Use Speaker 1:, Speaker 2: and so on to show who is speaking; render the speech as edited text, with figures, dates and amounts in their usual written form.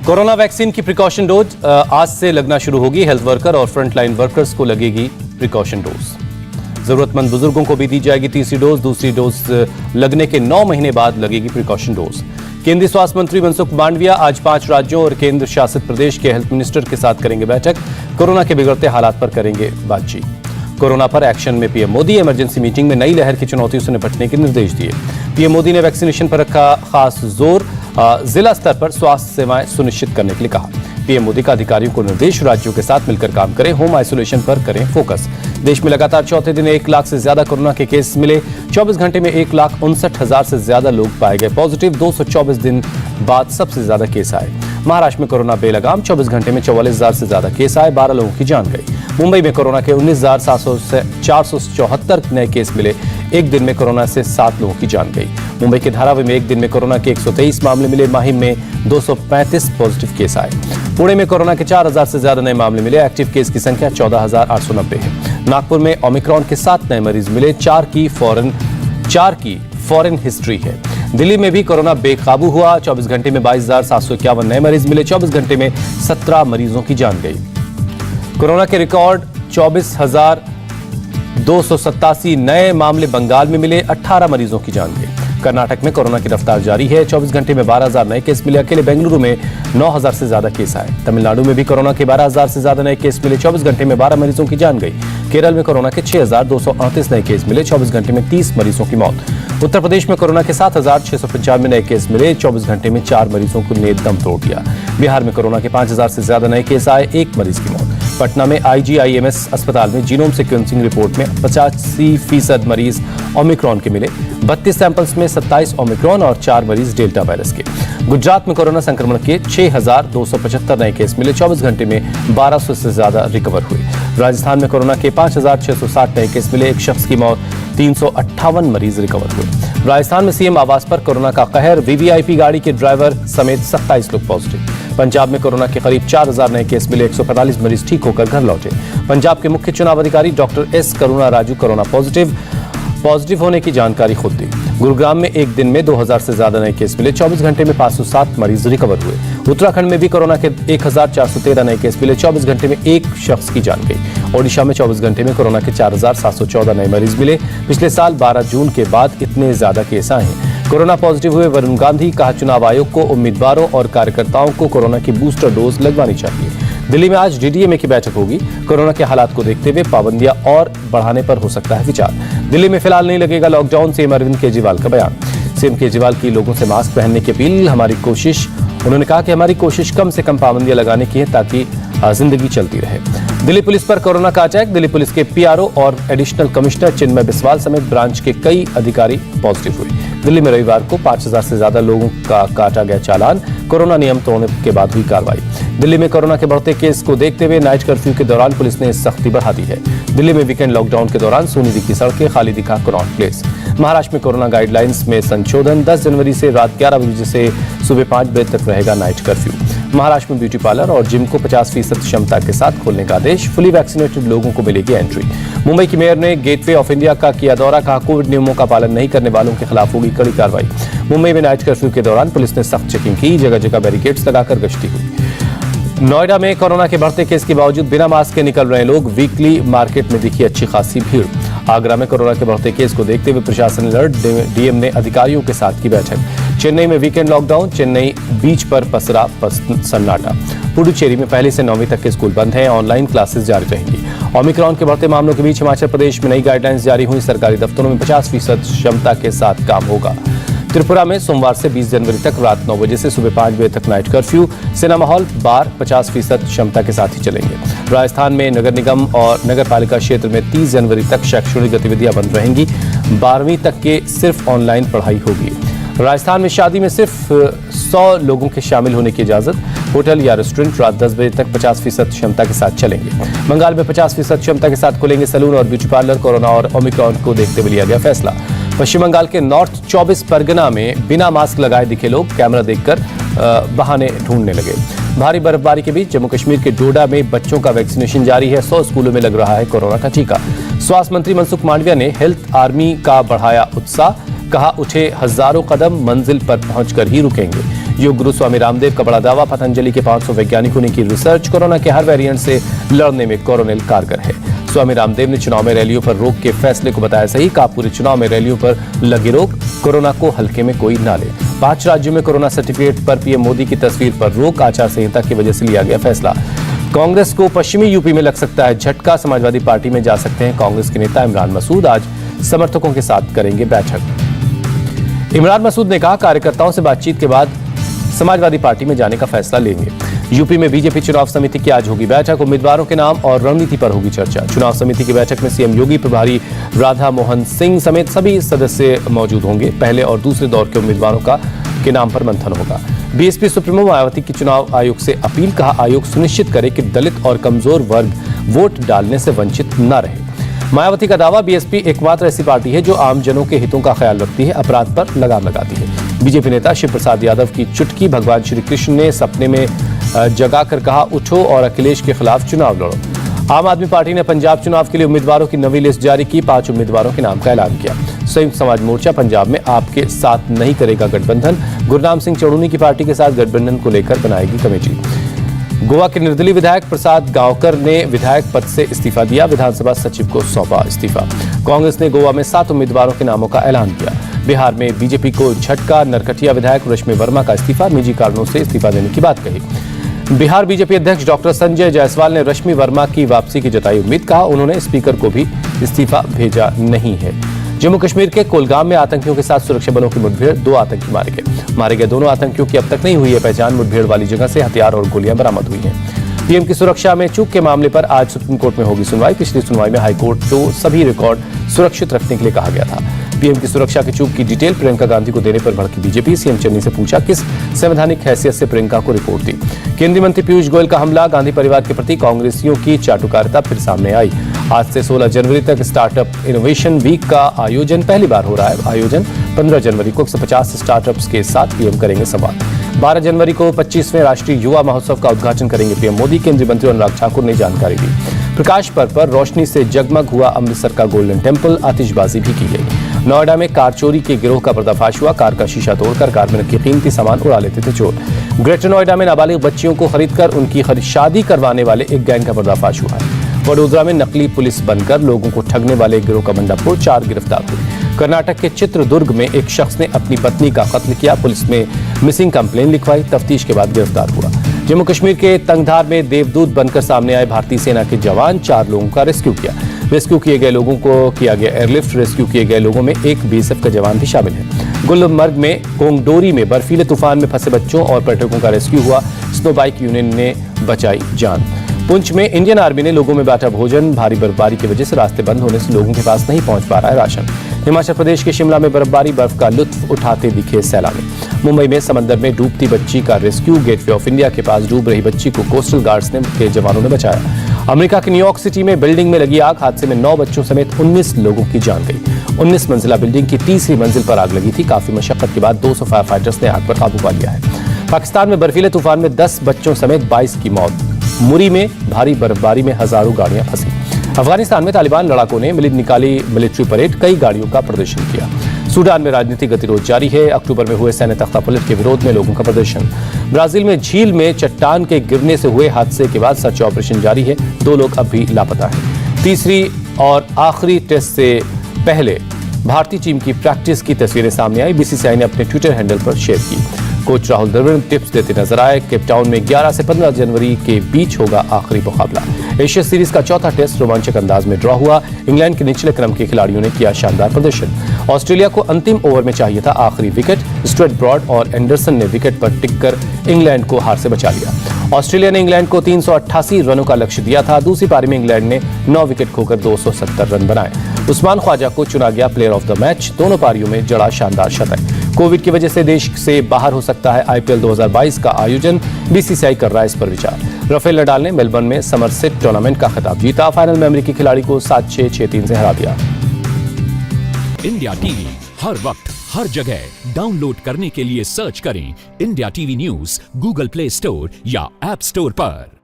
Speaker 1: Corona vaccine की precaution dose आज से लगना शुरू होगी। हेल्थ वर्कर और फ्रंटलाइन वर्कर्स को लगेगी प्रिकॉशन डोज। जरूरतमंद बुजुर्गों को भी दी जाएगी तीसरी डोज। दूसरी डोज लगने के 9 महीने बाद लगेगी प्रिकॉशन डोज। केंद्रीय स्वास्थ्य मंत्री मनसुख मांडविया आज 5 राज्यों और केंद्र शासित प्रदेश के हेल्थ मिनिस्टर के साथ करेंगे बैठक। कोरोना के बिगड़ते हालात पर करेंगे बातचीत। कोरोना पर एक्शन में पीएम मोदी इमरजेंसी मीटिंग में नई लहर की चुनौतियों से निपटने के निर्देश दिए। पीएम मोदी ने वैक्सीनेशन पर रखा खास जोर। जिला स्तर पर स्वास्थ्य सेवाएं सुनिश्चित करने के लिए कहा। पीएम मोदी का अधिकारियों को निर्देश, राज्यों के साथ मिलकर काम करें, होम आइसोलेशन पर करें फोकस। देश में लगातार चौथे दिन 1 लाख से ज्यादा कोरोना के केस मिले। 24 घंटे में 1,59,000 से ज्यादा लोग पाए गए पॉजिटिव। 224 दिन बाद सबसे ज्यादा केस आए। महाराष्ट्र में कोरोना बेलगाम, 24 घंटे में 44,000 से ज्यादा केस आए, 12 लोगों की जान गई। मुंबई में कोरोना के 19,474 नए केस मिले। एक दिन में कोरोना से 7 लोगों की जान गई। मुंबई के धारावी में एक दिन में कोरोना के 123 मामले मिले। माहिम में 235 पॉजिटिव केस आए। पुणे में कोरोना के 4,000 से ज्यादा नए मामले मिले। एक्टिव केस की संख्या 14,890 है। नागपुर में ओमिक्रॉन के 7 नए मरीज मिले। 4 की फॉरेन हिस्ट्री है। दिल्ली में भी कोरोना बेकाबू हुआ। 24 घंटे में 22,751 नए मरीज मिले। 24 घंटे में 17 मरीजों की जान गई। कोरोना के रिकॉर्ड 24,287 नए मामले बंगाल में मिले। 18 मरीजों की जान गई। कर्नाटक में कोरोना की रफ्तार जारी है। 24 घंटे में 12,000 नए केस मिले। अकेले बेंगलुरु में 9,000 से ज्यादा केस आए। तमिलनाडु में भी कोरोना के 12,000 से ज्यादा नए केस मिले। 24 घंटे में 12 मरीजों की जान गई। केरल में कोरोना के 6,238 नए केस मिले। 24 घंटे में 30 मरीजों की मौत। उत्तर प्रदेश में कोरोना के 7,695 नए केस मिले। 24 घंटे में 4 मरीजों को ने दम तोड़ दिया। बिहार में कोरोना के 5,000 से ज्यादा नए केस आए। 1 मरीज की मौत। पटना में IGIMS अस्पताल में जीनोम सीक्वेंसिंग रिपोर्ट में 85% मरीज ओमिक्रॉन के मिले। 32 सैंपल्स में 27 ओमिक्रॉन और 4 मरीज डेल्टा वायरस के। गुजरात में कोरोना संक्रमण के 6,275 नए केस मिले। 24 घंटे में 1,200 से ज्यादा रिकवर हुए। राजस्थान में कोरोना के 5,660 नए केस मिले। 1 शख्स की मौत। 358 मरीज रिकवर हुए। राजस्थान में सीएम आवास पर कोरोना का कहर। VVIP गाड़ी के ड्राइवर समेत 27 लोग पॉजिटिव। पंजाब में कोरोना के करीब 4,000 नए केस मिले। 145 मरीज ठीक होकर घर लौटे। पंजाब के मुख्य चुनाव अधिकारी डॉक्टर S करुणा राजू कोरोना पॉजिटिव होने की जानकारी खुद दी। गुरुग्राम में एक दिन में 2,000 से ज्यादा नए केस मिले। 24 घंटे में 507 मरीज रिकवर हुए। उत्तराखंड में भी कोरोना के 1,413 नए केस मिले। 24 घंटे में 1 शख्स की जान गई। ओडिशा में 24 घंटे में कोरोना के 4,714 नए मरीज मिले। पिछले साल 12 जून के बाद इतने ज्यादा केस आए हैं। कोरोना पॉजिटिव हुए वरुण गांधी। कहा, चुनाव आयोग को उम्मीदवारों और कार्यकर्ताओं को कोरोना की बूस्टर डोज लगवानी चाहिए। दिल्ली में आज DDMA की बैठक होगी। कोरोना के हालात को देखते हुए पाबंदियां और बढ़ाने पर हो सकता है विचार। दिल्ली में फिलहाल नहीं लगेगा लॉकडाउन, सीएम अरविंद केजरीवाल का बयान। सीएम केजरीवाल की लोगों से मास्क पहनने की अपील। उन्होंने कहा कि हमारी कोशिश कम से कम पाबंदियां लगाने की है ताकि जिंदगी चलती रहे। दिल्ली पुलिस पर कोरोना का अटैक। दिल्ली पुलिस के PRO और एडिशनल कमिश्नर चिन्मय बिस्वाल समेत ब्रांच के कई अधिकारी पॉजिटिव हुए। दिल्ली में रविवार को 5,000 से ज्यादा लोगों का काटा गया चालान। कोरोना नियम तोड़ने के बाद हुई कार्रवाई। दिल्ली में कोरोना के बढ़ते केस को देखते हुए नाइट कर्फ्यू के दौरान पुलिस ने सख्ती बढ़ा दी है। दिल्ली में वीकेंड लॉकडाउन के दौरान सोनी दिखी सड़कें, खाली दिखा कनॉट प्लेस। महाराष्ट्र में कोरोना गाइडलाइंस में संशोधन। 10 जनवरी से रात 11 बजे से सुबह 5 बजे तक रहेगा नाइट कर्फ्यू। महाराष्ट्र में ब्यूटी पार्लर और जिम को 50% क्षमता के साथ खोलने का आदेश। फुली वैक्सीनेटेड लोगों को मिलेगी एंट्री। मुंबई की मेयर ने गेटवे ऑफ इंडिया का किया दौरा। कहा, कोविड नियमों का पालन नहीं करने वालों के खिलाफ होगी कड़ी कार्रवाई। मुंबई में नाइट कर्फ्यू के दौरान पुलिस ने सख्त चेकिंग की। जगह जगह बैरिकेड्स लगाकर गश्ती हुई। नोएडा में कोरोना के बढ़ते केस के बावजूद बिना मास्क के निकल रहे लोग। वीकली मार्केट में दिखी अच्छी खासी भीड़। आगरा में कोरोना के बढ़ते केस को देखते हुए प्रशासन अलर्ट। DM ने अधिकारियों के साथ की बैठक। चेन्नई में वीकेंड लॉकडाउन। चेन्नई बीच पर पसरा सन्नाटा। पुडुचेरी में पहली से 9वीं तक के स्कूल बंद हैं। ऑनलाइन क्लासेस जारी रहेंगी। ओमिक्रॉन के बढ़ते मामलों के बीच हिमाचल प्रदेश में नई गाइडलाइंस जारी हुई। सरकारी दफ्तरों में 50% क्षमता के साथ काम होगा। त्रिपुरा में सोमवार से 20 जनवरी तक रात 9 बजे से सुबह 5 बजे तक नाइट कर्फ्यू। सिनेमा हॉल, बार 50% क्षमता के साथ ही चलेंगे। राजस्थान में नगर निगम और नगर पालिका क्षेत्र में 30 जनवरी तक शैक्षणिक गतिविधियां बंद रहेंगी। 12वीं तक के सिर्फ ऑनलाइन पढ़ाई होगी। राजस्थान में शादी में सिर्फ 100 लोगों के शामिल होने की इजाजत। होटल या रेस्टोरेंट रात 10 बजे तक 50% क्षमता के साथ चलेंगे। बंगाल में 50% क्षमता के साथ खुलेंगे सैलून और ब्यूटी पार्लर। कोरोना और ओमिक्रॉन को देखते हुए लिया गया फैसला। पश्चिम बंगाल के नॉर्थ 24 परगना में बिना मास्क लगाए दिखे लोग। कैमरा देखकर बहाने ढूंढने लगे। भारी बर्फबारी के बीच जम्मू कश्मीर के डोडा में बच्चों का वैक्सीनेशन जारी है। 100 स्कूलों में लग रहा है कोरोना का टीका। स्वास्थ्य मंत्री मनसुख मांडविया ने हेल्थ आर्मी का बढ़ाया उत्साह। कहा, उठे हजारों कदम मंजिल पर पहुंचकर ही रुकेंगे। योग गुरु स्वामी रामदेव का बड़ा दावा, पतंजलि के 500 वैज्ञानिकों ने की रिसर्च, कोरोना के हर वेरिएंट से लड़ने में कोरोनिल कारगर है। स्वामी रामदेव ने चुनाव में रैलियों पर रोक के फैसले को बताया सही, कहा पूरे चुनाव में रैलियों पर लगी रोक, कोरोना को हल्के में कोई ना ले। 5 राज्यों में कोरोना सर्टिफिकेट पर पीएम मोदी की तस्वीर पर रोक, आचार संहिता की वजह से लिया गया फैसला। कांग्रेस को पश्चिमी यूपी में लग सकता है झटका, समाजवादी पार्टी में जा सकते हैं कांग्रेस के नेता इमरान मसूद, आज समर्थकों के साथ करेंगे बैठक। इमरान मसूद ने कहा कार्यकर्ताओं से बातचीत के बाद समाजवादी पार्टी में जाने का फैसला लेंगे। यूपी में बीजेपी चुनाव समिति की आज होगी बैठक, उम्मीदवारों के नाम और रणनीति पर होगी चर्चा। चुनाव समिति की बैठक में सीएम योगी, प्रभारी राधा मोहन सिंह समेत सभी सदस्य मौजूद होंगे। पहले और दूसरे दौर के उम्मीदवारों के नाम पर मंथन होगा। बीएसपी सुप्रीमो मायावती की चुनाव आयोग से अपील, कहा आयोग सुनिश्चित करे कि दलित और कमजोर वर्ग वोट डालने से वंचित न रहे। मायावती का दावा, बीएसपी एकमात्र ऐसी पार्टी है जो आम जनों के हितों का ख्याल रखती है, अपराध पर लगाम लगाती है। बीजेपी नेता शिव प्रसाद यादव की चुटकी, भगवान श्री कृष्ण ने सपने में जगाकर कहा उठो और अखिलेश के खिलाफ चुनाव लड़ो। आम आदमी पार्टी ने पंजाब चुनाव के लिए उम्मीदवारों की नवी लिस्ट जारी की, 5 उम्मीदवारों के नाम का ऐलान किया। संयुक्त समाज मोर्चा पंजाब में आपके साथ नहीं करेगा गठबंधन, गुरनाम सिंह चौड़ूनी की पार्टी के साथ गठबंधन को लेकर बनाएगी कमेटी। गोवा के निर्दलीय विधायक प्रसाद गांवकर ने विधायक पद से इस्तीफा दिया, विधानसभा सचिव को सौंपा इस्तीफा। कांग्रेस ने गोवा में 7 उम्मीदवारों के नामों का ऐलान किया। बिहार में बीजेपी को झटका, नरकटिया विधायक रश्मि वर्मा का इस्तीफा, निजी कारणों से इस्तीफा देने की बात कही। बिहार बीजेपी अध्यक्ष डॉक्टर संजय जायसवाल ने रश्मि वर्मा की वापसी की जताई उम्मीद, कहा उन्होंने स्पीकर को भी इस्तीफा भेजा नहीं है। जम्मू कश्मीर के कुलगाम में आतंकियों के साथ सुरक्षा बलों की मुठभेड़, 2 आतंकी मारे गए। दोनों आतंकियों की अब तक नहीं हुई है पहचान, मुठभेड़ वाली जगह से हथियार और गोलियां बरामद हुई हैं। पीएम की सुरक्षा में चूक के मामले पर आज सुप्रीम कोर्ट में होगी सुनवाई। पिछली सुनवाई में हाईकोर्ट को सभी रिकॉर्ड सुरक्षित रखने के लिए कहा गया था। पीएम की सुरक्षा की चूक की डिटेल प्रियंका गांधी को देने पर भड़की बीजेपी, सीएम चन्नी से पूछा किस संवैधानिक हैसियत से प्रियंका को रिपोर्ट दी। केंद्रीय मंत्री पीयूष गोयल का हमला, गांधी परिवार के प्रति कांग्रेसियों की चाटुकारिता फिर सामने आई। आज से 16 जनवरी तक स्टार्टअप इनोवेशन वीक का आयोजन पहली बार हो रहा है। आयोजन 15 जनवरी को 150 स्टार्टअप्स के साथ पीएम करेंगे संवाद। 12 जनवरी को 25वें राष्ट्रीय युवा महोत्सव का उद्घाटन करेंगे पीएम मोदी, केंद्रीय मंत्री अनुराग ठाकुर ने जानकारी दी। प्रकाश पर्व पर रोशनी से जगमग हुआ अमृतसर का गोल्डन टेम्पल, आतिशबाजी भी की गई। नोएडा में कार चोरी के गिरोह का पर्दाफाश हुआ, कार का शीशा तोड़कर कार में रखे कीमती सामान उड़ा लेते थे चोर। ग्रेटर नोएडा में नाबालिग बच्चियों को खरीदकर उनकी शादी करवाने वाले एक गैंग का पर्दाफाश हुआ है। वडोदरा में नकली पुलिस बनकर लोगों को ठगने वाले गिरोह का भंडाफोड़, 4 गिरफ्तार हुए। कर्नाटक के चित्रदुर्ग में एक शख्स ने अपनी पत्नी का कत्ल किया, पुलिस में मिसिंग कंप्लेन लिखवाई, तफ्तीश के बाद गिरफ्तार हुआ। जम्मू कश्मीर के तंगधार में देवदूत बनकर सामने आए भारतीय सेना के जवान, 4 लोगों का रेस्क्यू किया। रेस्क्यू किए गए लोगों को किया गया एयरलिफ्ट। रेस्क्यू किए गए लोगों में एक बीएसएफ का जवान भी शामिल है। गुलमर्ग में कोंगडोरी में बर्फीले तूफान में फंसे बच्चों और पर्यटकों का रेस्क्यू हुआ, स्नो बाइक यूनियन ने बचाई जान। पुंछ में इंडियन आर्मी ने लोगों में बांटा भोजन, भारी बर्फबारी की वजह से रास्ते बंद होने से लोगों के पास नहीं पहुंच पा रहा है राशन। हिमाचल प्रदेश के शिमला में बर्फबारी, बर्फ का लुत्फ उठाते दिखे सैलानी। मुंबई में समंदर में डूबती बच्ची का रेस्क्यू, गेटवे ऑफ इंडिया के पास डूब रही बच्ची को कोस्टल गार्ड्स के जवानों ने बचाया। अमेरिका के न्यूयॉर्क सिटी में बिल्डिंग में लगी आग, हादसे में 9 बच्चों समेत 19 लोगों की जान गई। 19 मंजिला बिल्डिंग की तीसरी मंजिल पर आग लगी थी। काफी मशक्कत के बाद 200 फायर फाइटर्स ने आग पर काबू पा लिया है। पाकिस्तान में बर्फीले तूफान में 10 बच्चों समेत 22 की मौत। मुरी में भारी बर्फबारी में हजारों गाड़ियां फंसी। अफगानिस्तान में तालिबान लड़ाकों ने निकाली मिलिट्री परेड, कई गाड़ियों का प्रदर्शन किया। सूडान में राजनीतिक गतिरोध जारी है, अक्टूबर में हुए सैन्य तख्तापलट के विरोध में लोगों का प्रदर्शन। ब्राजील में झील में चट्टान के गिरने से हुए हादसे के बाद सर्च ऑपरेशन जारी है, 2 लोग अब भी लापता हैं। तीसरी और आखिरी टेस्ट से पहले भारतीय टीम की प्रैक्टिस की तस्वीरें सामने आई, बीसीसीआई ने अपने ट्विटर हैंडल पर शेयर की। कोच राहुल द्रविड़ टिप्स देते नजर आए। केपटाउन में 11 से 15 जनवरी के बीच होगा आखिरी मुकाबला। एशिया सीरीज का चौथा टेस्ट रोमांचक अंदाज में ड्रॉ हुआ। इंग्लैंड के निचले क्रम के खिलाड़ियों ने किया शानदार प्रदर्शन। ऑस्ट्रेलिया को अंतिम ओवर में चाहिए था आखिरी विकेट। स्टुअर्ट ब्रॉड और एंडरसन ने विकेट पर टिककर इंग्लैंड को हार से बचा लिया। ऑस्ट्रेलिया ने इंग्लैंड को 388 रनों का लक्ष्य दिया था। दूसरी पारी में इंग्लैंड ने 9 विकेट खोकर 270 रन बनाए। उस्मान ख्वाजा को चुना गया प्लेयर ऑफ द मैच, दोनों पारियों में जड़ा शानदार शतक। कोविड की वजह से देश से बाहर हो सकता है आईपीएल 2022 का आयोजन, बीसीसीआई कर रहा है इस पर विचार। राफेल नडाल ने मेलबर्न में समरसेट टूर्नामेंट का खिताब जीता, फाइनल में अमेरिकी खिलाड़ी को 7-6, 6-3 से हरा दिया।
Speaker 2: इंडिया टीवी हर वक्त हर जगह डाउनलोड करने के लिए सर्च करें India TV news Google play store या ऐप स्टोर पर।